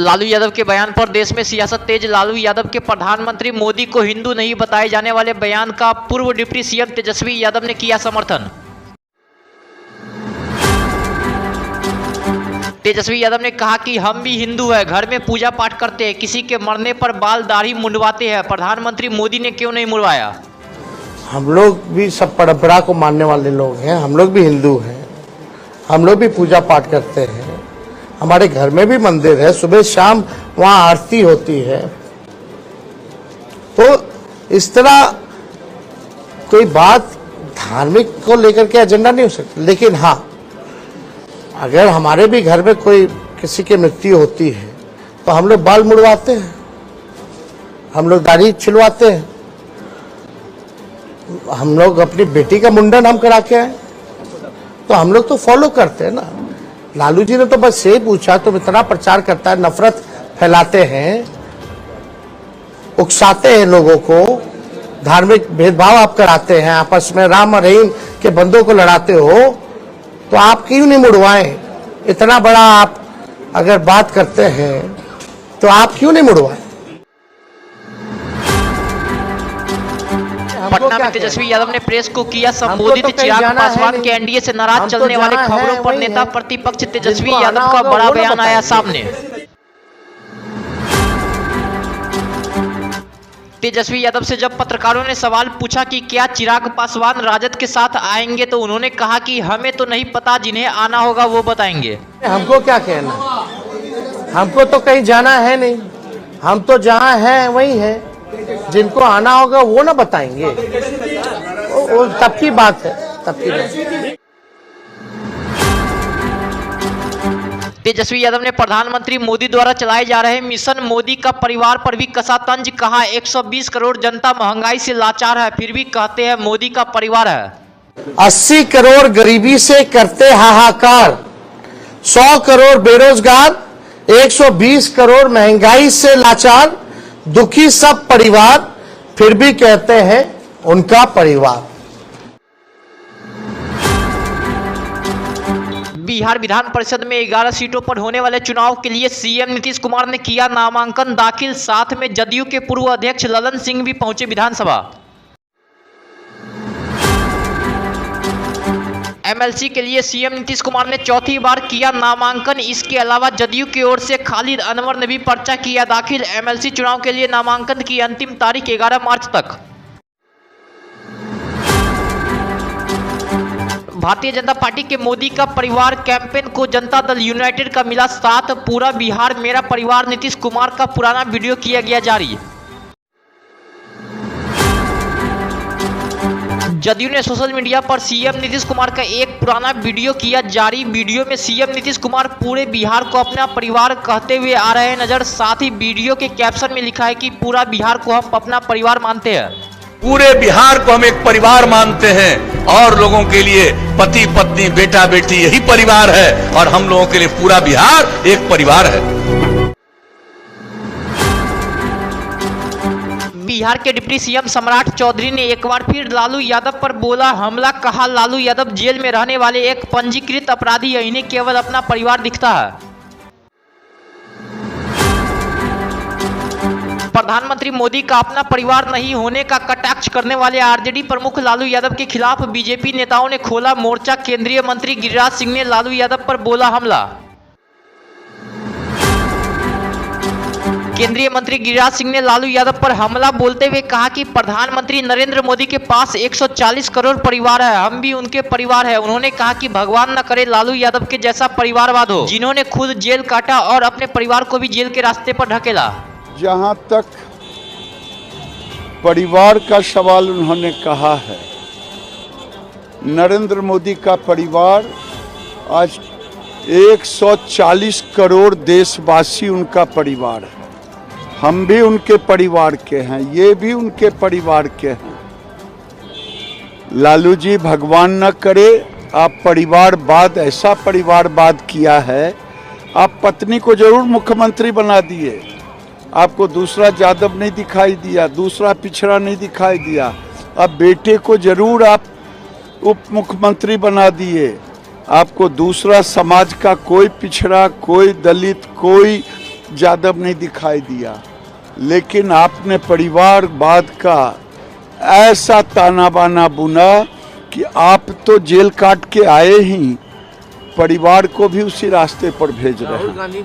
लालू यादव के बयान पर देश में सियासत तेज। लालू यादव के प्रधानमंत्री मोदी को हिंदू नहीं बताए जाने वाले बयान का पूर्व डिप्टी सीएम तेजस्वी यादव ने किया समर्थन। तेजस्वी यादव ने कहा कि हम भी हिंदू हैं, घर में पूजा पाठ करते हैं, किसी के मरने पर बाल दाढ़ी मुंडवाते हैं, प्रधानमंत्री मोदी ने क्यों नहीं मुड़वाया। हम लोग भी सब परंपरा को मानने वाले लोग हैं, हम लोग भी हिंदू हैं, हम लोग भी पूजा पाठ करते हैं, हमारे घर में भी मंदिर है, सुबह शाम वहाँ आरती होती है। तो इस तरह कोई बात धार्मिक को लेकर के एजेंडा नहीं हो सकती। लेकिन हाँ, अगर हमारे भी घर में कोई किसी की मृत्यु होती है तो हम लोग बाल मुड़वाते हैं, हम लोग दाढ़ी छिलवाते हैं, हम लोग अपनी बेटी का मुंडन हम करा के आए, तो हम लोग तो फॉलो करते हैं ना। लालू जी ने तो बस यही पूछा, तुम इतना प्रचार करता है, नफरत फैलाते हैं, उकसाते हैं लोगों को, धार्मिक भेदभाव आप कराते हैं, आपस में राम और रहीम के बंदों को लड़ाते हो, तो आप क्यों नहीं मुड़वाएं? इतना बड़ा आप अगर बात करते हैं तो आप क्यों नहीं मुड़वाएं? पटना में तेजस्वी यादव ने प्रेस को किया संबोधित। चिराग पासवान के एनडीए से नाराज चलने वाले खबरों पर नेता प्रतिपक्ष तेजस्वी यादव का बड़ा बयान आया सामने। तेजस्वी यादव से जब पत्रकारों ने सवाल पूछा कि क्या चिराग पासवान राजद के साथ आएंगे, तो उन्होंने कहा कि हमें तो नहीं पता, जिन्हें आना होगा वो बताएंगे। हमको क्या कहना, हमको तो कहीं जाना है नहीं, हम तो जहाँ हैं वही है, जिनको आना होगा वो ना बताएंगे, वो तब की बात है, तब की बात। तेजस्वी यादव ने प्रधानमंत्री मोदी द्वारा चलाए जा रहे मिशन मोदी का परिवार पर भी कसा तंज। कहा 120 करोड़ जनता महंगाई से लाचार है, फिर भी कहते हैं मोदी का परिवार है। 80 करोड़ गरीबी से करते हाहाकार, 100 करोड़ बेरोजगार, 120 करोड़ महंगाई से लाचार, दुखी सब परिवार, फिर भी कहते हैं उनका परिवार। बिहार विधान परिषद में 11 सीटों पर होने वाले चुनाव के लिए सीएम नीतीश कुमार ने किया नामांकन दाखिल। साथ में जदयू के पूर्व अध्यक्ष ललन सिंह भी पहुंचे विधानसभा। एमएलसी के लिए सीएम नीतीश कुमार ने चौथी बार किया नामांकन। इसके अलावा जदयू की ओर से खालिद अनवर ने भी पर्चा किया दाखिल। एमएलसी चुनाव के लिए नामांकन की अंतिम तारीख 11 मार्च तक। भारतीय जनता पार्टी के मोदी का परिवार कैंपेन को जनता दल यूनाइटेड का मिला साथ। पूरा बिहार मेरा परिवार नीतीश कुमार का पुराना वीडियो किया गया जारी। जदयू ने सोशल मीडिया पर सीएम नीतीश कुमार का एक पुराना वीडियो किया जारी। वीडियो में सीएम नीतीश कुमार पूरे बिहार को अपना परिवार कहते हुए आ रहे हैं नजर। साथ ही वीडियो के कैप्शन में लिखा है कि पूरा बिहार को हम अपना परिवार मानते हैं। पूरे बिहार को हम एक परिवार मानते हैं और लोगों के लिए पति पत्नी बेटा बेटी यही परिवार है, और हम लोगों के लिए पूरा बिहार एक परिवार है। बिहार के डिप्टी सीएम सम्राट चौधरी ने एक बार फिर लालू यादव पर बोला हमला। कहा लालू यादव जेल में रहने वाले एक पंजीकृत अपराधी है, इन्हें केवल अपना परिवार दिखता है। प्रधानमंत्री मोदी का अपना परिवार नहीं होने का कटाक्ष करने वाले आरजेडी प्रमुख लालू यादव के खिलाफ बीजेपी नेताओं ने खोला मोर्चा। केंद्रीय मंत्री गिरिराज सिंह ने लालू यादव पर बोला हमला। केंद्रीय मंत्री गिरिराज सिंह ने लालू यादव पर हमला बोलते हुए कहा कि प्रधानमंत्री नरेंद्र मोदी के पास 140 करोड़ परिवार है, हम भी उनके परिवार है। उन्होंने कहा कि भगवान न करे लालू यादव के जैसा परिवारवाद हो, जिन्होंने खुद जेल काटा और अपने परिवार को भी जेल के रास्ते पर ढकेला। जहाँ तक परिवार का सवाल उन्होंने कहा है, नरेंद्र मोदी का परिवार आज 140 करोड़ देशवासी उनका परिवार है। हम भी उनके परिवार के हैं, ये भी उनके परिवार के हैं। लालू जी भगवान न करे आप परिवारवाद, ऐसा परिवारवाद किया है, आप पत्नी को जरूर मुख्यमंत्री बना दिए, आपको दूसरा यादव नहीं दिखाई दिया, दूसरा पिछड़ा नहीं दिखाई दिया। अब बेटे को जरूर आप उप मुख्यमंत्री बना दिए, आपको दूसरा समाज का कोई पिछड़ा, कोई दलित, कोई यादव नहीं दिखाई दिया, लेकिन आपने परिवारवाद का ऐसा ताना बाना बुना कि आप तो जेल काट के आए ही, परिवार को भी उसी रास्ते पर भेज रहे हैं।